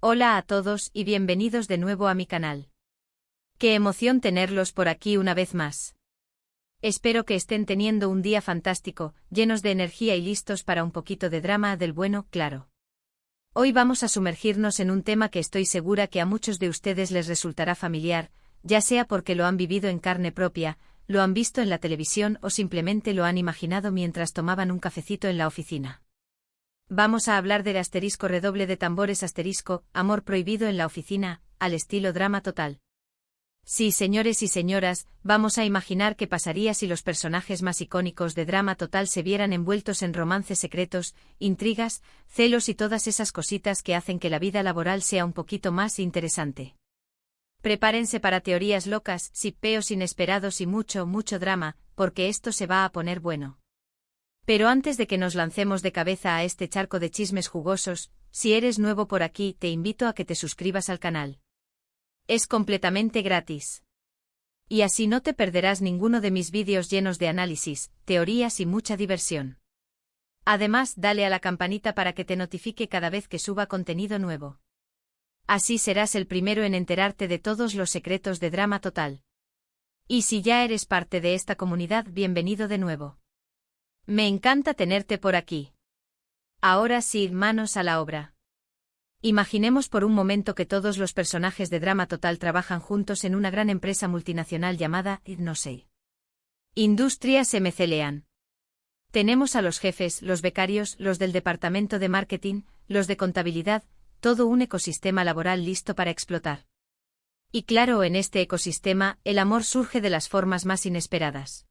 Hola a todos y bienvenidos de nuevo a mi canal. Qué emoción tenerlos por aquí una vez más. Espero que estén teniendo un día fantástico, llenos de energía y listos para un poquito de drama del bueno, claro. Hoy vamos a sumergirnos en un tema que estoy segura que a muchos de ustedes les resultará familiar, ya sea porque lo han vivido en carne propia, lo han visto en la televisión o simplemente lo han imaginado mientras tomaban un cafecito en la oficina. Vamos a hablar del asterisco redoble de tambores asterisco, amor prohibido en la oficina, al estilo drama total. Sí, señores y señoras, vamos a imaginar qué pasaría si los personajes más icónicos de drama total se vieran envueltos en romances secretos, intrigas, celos y todas esas cositas que hacen que la vida laboral sea un poquito más interesante. Prepárense para teorías locas, shippeos inesperados y mucho drama, porque esto se va a poner bueno. Pero antes de que nos lancemos de cabeza a este charco de chismes jugosos, si eres nuevo por aquí te invito a que te suscribas al canal. Es completamente gratis. Y así no te perderás ninguno de mis vídeos llenos de análisis, teorías y mucha diversión. Además, dale a la campanita para que te notifique cada vez que suba contenido nuevo. Así serás el primero en enterarte de todos los secretos de drama total. Y si ya eres parte de esta comunidad, bienvenido de nuevo. Me encanta tenerte por aquí. Ahora sí, manos a la obra. Imaginemos por un momento que todos los personajes de drama total trabajan juntos en una gran empresa multinacional llamada, no sé, Industrias McLean. Tenemos a los jefes, los becarios, los del departamento de marketing, los de contabilidad, todo un ecosistema laboral listo para explotar. Y claro, en este ecosistema, el amor surge de las formas más inesperadas.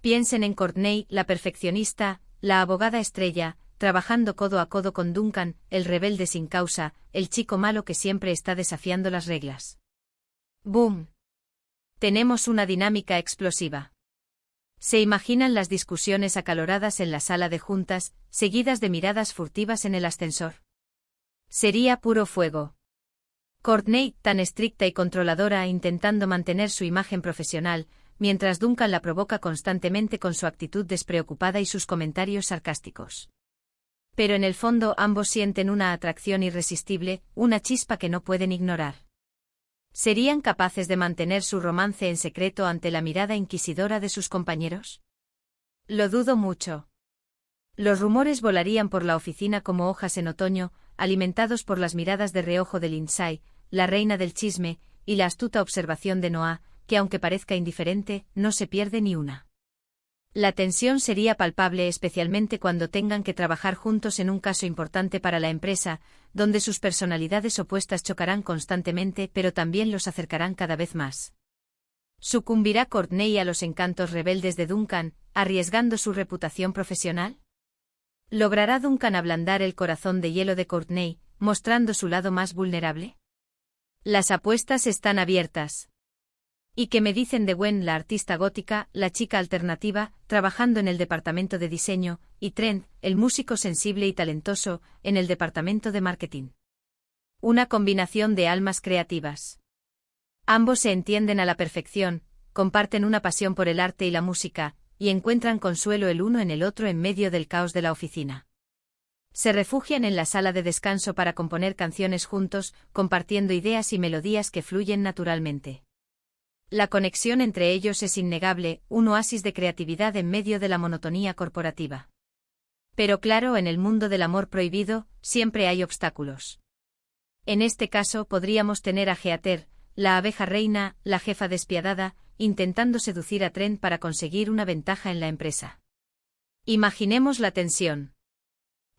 Piensen en Courtney, la perfeccionista, la abogada estrella, trabajando codo a codo con Duncan, el rebelde sin causa, el chico malo que siempre está desafiando las reglas. ¡Boom! Tenemos una dinámica explosiva. ¿Se imaginan las discusiones acaloradas en la sala de juntas, seguidas de miradas furtivas en el ascensor? Sería puro fuego. Courtney, tan estricta y controladora, intentando mantener su imagen profesional, mientras Duncan la provoca constantemente con su actitud despreocupada y sus comentarios sarcásticos. Pero en el fondo ambos sienten una atracción irresistible, una chispa que no pueden ignorar. ¿Serían capaces de mantener su romance en secreto ante la mirada inquisidora de sus compañeros? Lo dudo mucho. Los rumores volarían por la oficina como hojas en otoño, alimentados por las miradas de reojo de Lindsay, la reina del chisme, y la astuta observación de Noah, que aunque parezca indiferente, no se pierde ni una. La tensión sería palpable, especialmente cuando tengan que trabajar juntos en un caso importante para la empresa, donde sus personalidades opuestas chocarán constantemente pero también los acercarán cada vez más. ¿Sucumbirá Courtney a los encantos rebeldes de Duncan, arriesgando su reputación profesional? ¿Logrará Duncan ablandar el corazón de hielo de Courtney, mostrando su lado más vulnerable? Las apuestas están abiertas. ¿Y qué me dicen de Gwen, la artista gótica, la chica alternativa, trabajando en el departamento de diseño, y Trent, el músico sensible y talentoso, en el departamento de marketing? Una combinación de almas creativas. Ambos se entienden a la perfección, comparten una pasión por el arte y la música, y encuentran consuelo el uno en el otro en medio del caos de la oficina. Se refugian en la sala de descanso para componer canciones juntos, compartiendo ideas y melodías que fluyen naturalmente. La conexión entre ellos es innegable, un oasis de creatividad en medio de la monotonía corporativa. Pero claro, en el mundo del amor prohibido, siempre hay obstáculos. En este caso podríamos tener a Heather, la abeja reina, la jefa despiadada, intentando seducir a Trent para conseguir una ventaja en la empresa. Imaginemos la tensión.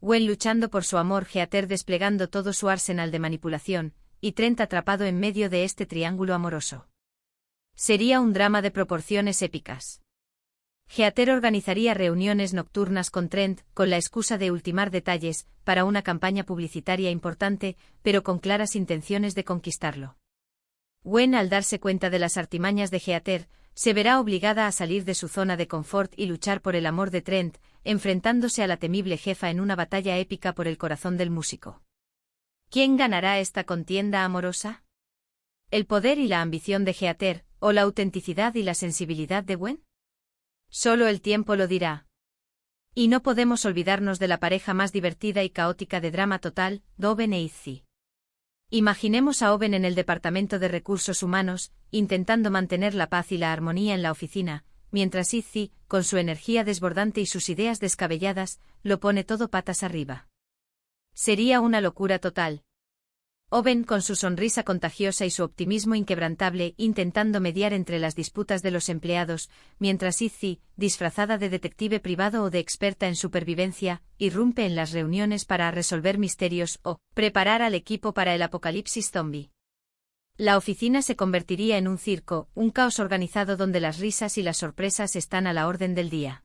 Gwen luchando por su amor, Heather desplegando todo su arsenal de manipulación, y Trent atrapado en medio de este triángulo amoroso. Sería un drama de proporciones épicas. Heather organizaría reuniones nocturnas con Trent, con la excusa de ultimar detalles, para una campaña publicitaria importante, pero con claras intenciones de conquistarlo. Gwen, al darse cuenta de las artimañas de Heather, se verá obligada a salir de su zona de confort y luchar por el amor de Trent, enfrentándose a la temible jefa en una batalla épica por el corazón del músico. ¿Quién ganará esta contienda amorosa? ¿El poder y la ambición de Heather, o la autenticidad y la sensibilidad de Gwen? Solo el tiempo lo dirá. Y no podemos olvidarnos de la pareja más divertida y caótica de drama total, Doven e Izzy. Imaginemos a Owen en el Departamento de Recursos Humanos, intentando mantener la paz y la armonía en la oficina, mientras Izzy, con su energía desbordante y sus ideas descabelladas, lo pone todo patas arriba. Sería una locura total. Owen, con su sonrisa contagiosa y su optimismo inquebrantable, intentando mediar entre las disputas de los empleados, mientras Izzy, disfrazada de detective privado o de experta en supervivencia, irrumpe en las reuniones para resolver misterios o preparar al equipo para el apocalipsis zombie. La oficina se convertiría en un circo, un caos organizado donde las risas y las sorpresas están a la orden del día.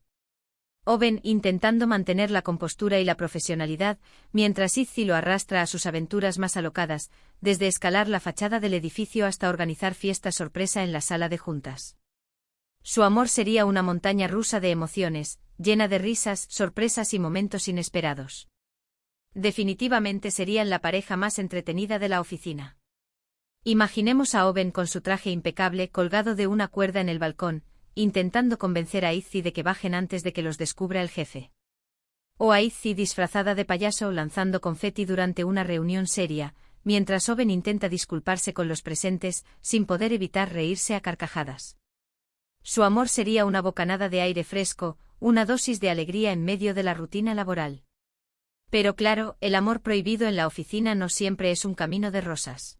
Owen intentando mantener la compostura y la profesionalidad, mientras Izzy lo arrastra a sus aventuras más alocadas, desde escalar la fachada del edificio hasta organizar fiestas sorpresa en la sala de juntas. Su amor sería una montaña rusa de emociones, llena de risas, sorpresas y momentos inesperados. Definitivamente serían la pareja más entretenida de la oficina. Imaginemos a Owen con su traje impecable colgado de una cuerda en el balcón, intentando convencer a Izzy de que bajen antes de que los descubra el jefe. O a Izzy disfrazada de payaso lanzando confeti durante una reunión seria, mientras Owen intenta disculparse con los presentes, sin poder evitar reírse a carcajadas. Su amor sería una bocanada de aire fresco, una dosis de alegría en medio de la rutina laboral. Pero claro, el amor prohibido en la oficina no siempre es un camino de rosas.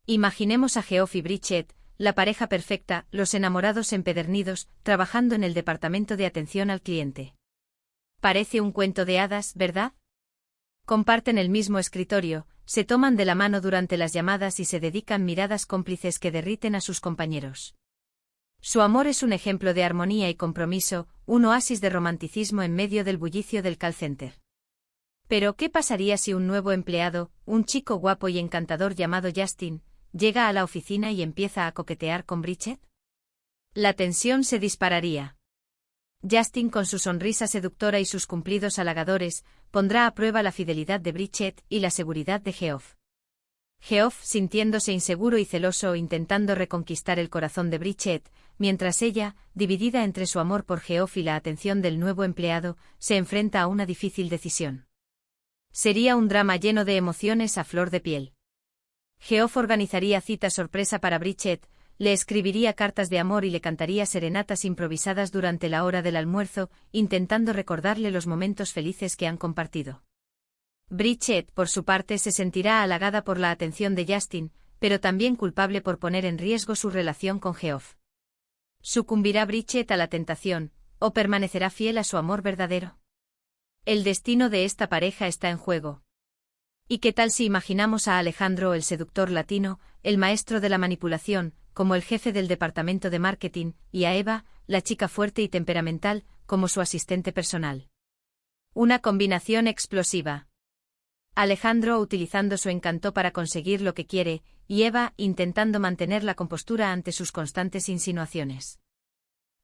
Imaginemos a Geoff y Bridget, la pareja perfecta, los enamorados empedernidos, trabajando en el departamento de atención al cliente. Parece un cuento de hadas, ¿verdad? Comparten el mismo escritorio, se toman de la mano durante las llamadas y se dedican miradas cómplices que derriten a sus compañeros. Su amor es un ejemplo de armonía y compromiso, un oasis de romanticismo en medio del bullicio del call center. Pero, ¿qué pasaría si un nuevo empleado, un chico guapo y encantador llamado Justin, llega a la oficina y empieza a coquetear con Bridget? La tensión se dispararía. Justin, con su sonrisa seductora y sus cumplidos halagadores, pondrá a prueba la fidelidad de Bridget y la seguridad de Geoff. Geoff, sintiéndose inseguro y celoso, intentando reconquistar el corazón de Bridget, mientras ella, dividida entre su amor por Geoff y la atención del nuevo empleado, se enfrenta a una difícil decisión. Sería un drama lleno de emociones a flor de piel. Geoff organizaría cita sorpresa para Bridget, le escribiría cartas de amor y le cantaría serenatas improvisadas durante la hora del almuerzo, intentando recordarle los momentos felices que han compartido. Bridget, por su parte, se sentirá halagada por la atención de Justin, pero también culpable por poner en riesgo su relación con Geoff. ¿Sucumbirá Bridget a la tentación, o permanecerá fiel a su amor verdadero? El destino de esta pareja está en juego. ¿Y qué tal si imaginamos a Alejandro, el seductor latino, el maestro de la manipulación, como el jefe del departamento de marketing, y a Eva, la chica fuerte y temperamental, como su asistente personal? Una combinación explosiva. Alejandro utilizando su encanto para conseguir lo que quiere, y Eva intentando mantener la compostura ante sus constantes insinuaciones.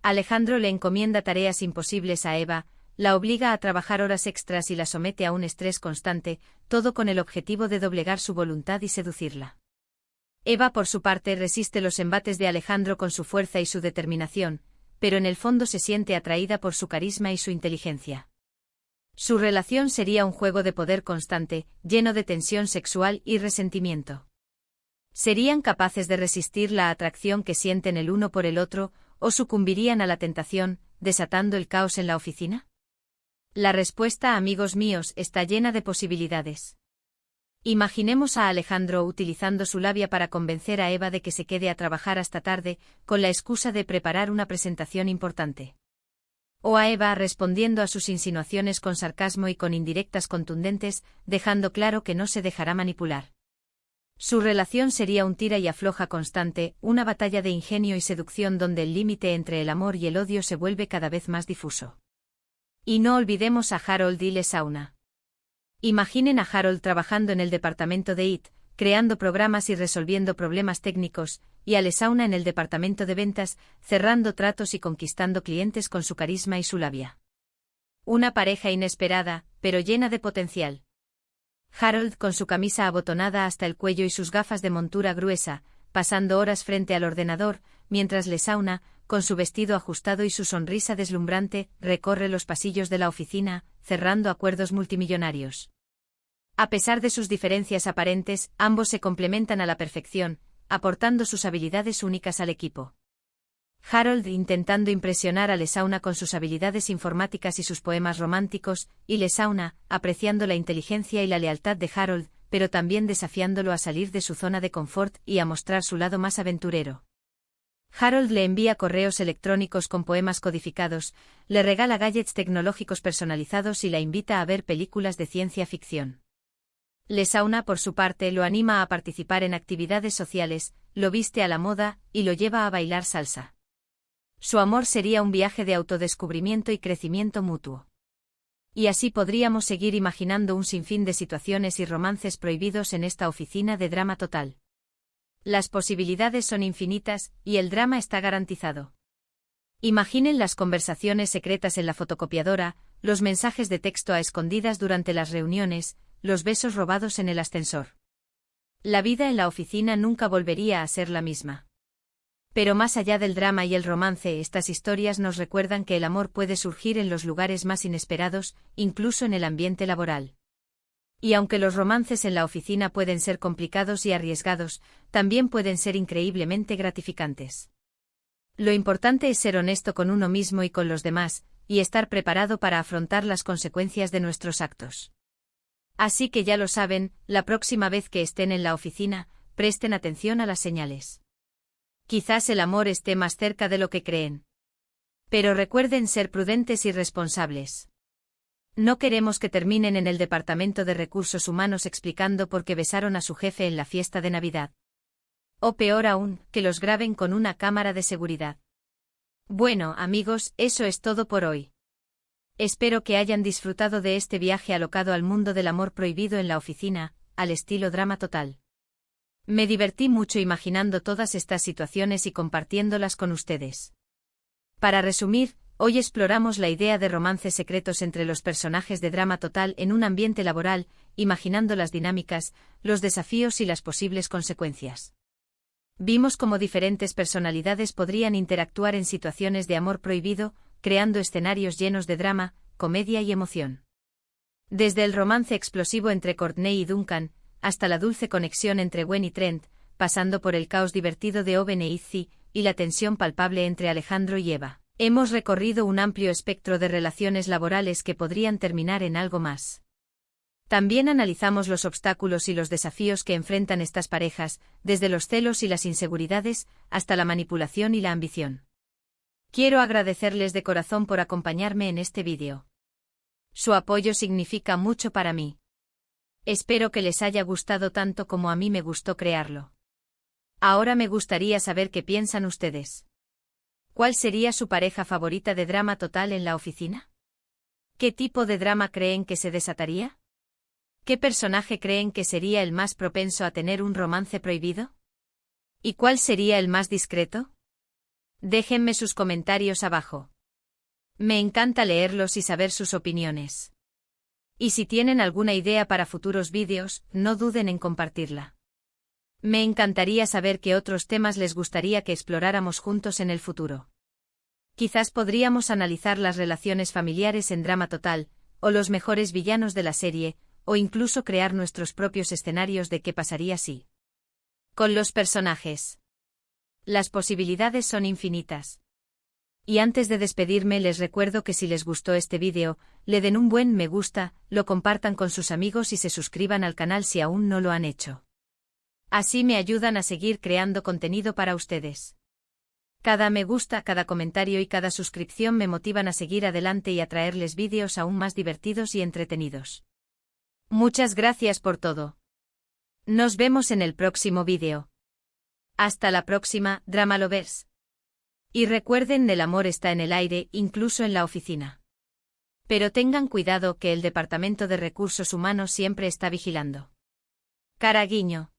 Alejandro le encomienda tareas imposibles a Eva, la obliga a trabajar horas extras y la somete a un estrés constante, todo con el objetivo de doblegar su voluntad y seducirla. Eva, por su parte, resiste los embates de Alejandro con su fuerza y su determinación, pero en el fondo se siente atraída por su carisma y su inteligencia. Su relación sería un juego de poder constante, lleno de tensión sexual y resentimiento. ¿Serían capaces de resistir la atracción que sienten el uno por el otro, o sucumbirían a la tentación, desatando el caos en la oficina? La respuesta, amigos míos, está llena de posibilidades. Imaginemos a Alejandro utilizando su labia para convencer a Eva de que se quede a trabajar hasta tarde, con la excusa de preparar una presentación importante. O a Eva respondiendo a sus insinuaciones con sarcasmo y con indirectas contundentes, dejando claro que no se dejará manipular. Su relación sería un tira y afloja constante, una batalla de ingenio y seducción donde el límite entre el amor y el odio se vuelve cada vez más difuso. Y no olvidemos a Harold y Lesauna. Imaginen a Harold trabajando en el departamento de IT, creando programas y resolviendo problemas técnicos, y a Lesauna en el departamento de ventas, cerrando tratos y conquistando clientes con su carisma y su labia. Una pareja inesperada, pero llena de potencial. Harold con su camisa abotonada hasta el cuello y sus gafas de montura gruesa, pasando horas frente al ordenador, mientras Lesauna, con su vestido ajustado y su sonrisa deslumbrante, recorre los pasillos de la oficina, cerrando acuerdos multimillonarios. A pesar de sus diferencias aparentes, ambos se complementan a la perfección, aportando sus habilidades únicas al equipo. Harold intentando impresionar a Lesauna con sus habilidades informáticas y sus poemas románticos, y Lesauna, apreciando la inteligencia y la lealtad de Harold, pero también desafiándolo a salir de su zona de confort y a mostrar su lado más aventurero. Harold le envía correos electrónicos con poemas codificados, le regala gadgets tecnológicos personalizados y la invita a ver películas de ciencia ficción. Lesauna, por su parte, lo anima a participar en actividades sociales, lo viste a la moda y lo lleva a bailar salsa. Su amor sería un viaje de autodescubrimiento y crecimiento mutuo. Y así podríamos seguir imaginando un sinfín de situaciones y romances prohibidos en esta oficina de Drama Total. Las posibilidades son infinitas, y el drama está garantizado. Imaginen las conversaciones secretas en la fotocopiadora, los mensajes de texto a escondidas durante las reuniones, los besos robados en el ascensor. La vida en la oficina nunca volvería a ser la misma. Pero más allá del drama y el romance, estas historias nos recuerdan que el amor puede surgir en los lugares más inesperados, incluso en el ambiente laboral. Y aunque los romances en la oficina pueden ser complicados y arriesgados, también pueden ser increíblemente gratificantes. Lo importante es ser honesto con uno mismo y con los demás, y estar preparado para afrontar las consecuencias de nuestros actos. Así que ya lo saben, la próxima vez que estén en la oficina, presten atención a las señales. Quizás el amor esté más cerca de lo que creen. Pero recuerden ser prudentes y responsables. No queremos que terminen en el Departamento de Recursos Humanos explicando por qué besaron a su jefe en la fiesta de Navidad. O peor aún, que los graben con una cámara de seguridad. Bueno, amigos, eso es todo por hoy. Espero que hayan disfrutado de este viaje alocado al mundo del amor prohibido en la oficina, al estilo Drama Total. Me divertí mucho imaginando todas estas situaciones y compartiéndolas con ustedes. Para resumir, hoy exploramos la idea de romances secretos entre los personajes de Drama Total en un ambiente laboral, imaginando las dinámicas, los desafíos y las posibles consecuencias. Vimos cómo diferentes personalidades podrían interactuar en situaciones de amor prohibido, creando escenarios llenos de drama, comedia y emoción. Desde el romance explosivo entre Courtney y Duncan, hasta la dulce conexión entre Gwen y Trent, pasando por el caos divertido de Owen e Izzy, y la tensión palpable entre Alejandro y Eva. Hemos recorrido un amplio espectro de relaciones laborales que podrían terminar en algo más. También analizamos los obstáculos y los desafíos que enfrentan estas parejas, desde los celos y las inseguridades, hasta la manipulación y la ambición. Quiero agradecerles de corazón por acompañarme en este vídeo. Su apoyo significa mucho para mí. Espero que les haya gustado tanto como a mí me gustó crearlo. Ahora me gustaría saber qué piensan ustedes. ¿Cuál sería su pareja favorita de Drama Total en la oficina? ¿Qué tipo de drama creen que se desataría? ¿Qué personaje creen que sería el más propenso a tener un romance prohibido? ¿Y cuál sería el más discreto? Déjenme sus comentarios abajo. Me encanta leerlos y saber sus opiniones. Y si tienen alguna idea para futuros vídeos, no duden en compartirla. Me encantaría saber qué otros temas les gustaría que exploráramos juntos en el futuro. Quizás podríamos analizar las relaciones familiares en Drama Total, o los mejores villanos de la serie, o incluso crear nuestros propios escenarios de qué pasaría si. Con los personajes. Las posibilidades son infinitas. Y antes de despedirme les recuerdo que si les gustó este vídeo, le den un buen me gusta, lo compartan con sus amigos y se suscriban al canal si aún no lo han hecho. Así me ayudan a seguir creando contenido para ustedes. Cada me gusta, cada comentario y cada suscripción me motivan a seguir adelante y a traerles vídeos aún más divertidos y entretenidos. Muchas gracias por todo. Nos vemos en el próximo vídeo. Hasta la próxima, Drama Lovers. Y recuerden, el amor está en el aire, incluso en la oficina. Pero tengan cuidado que el Departamento de Recursos Humanos siempre está vigilando. Cara guiño.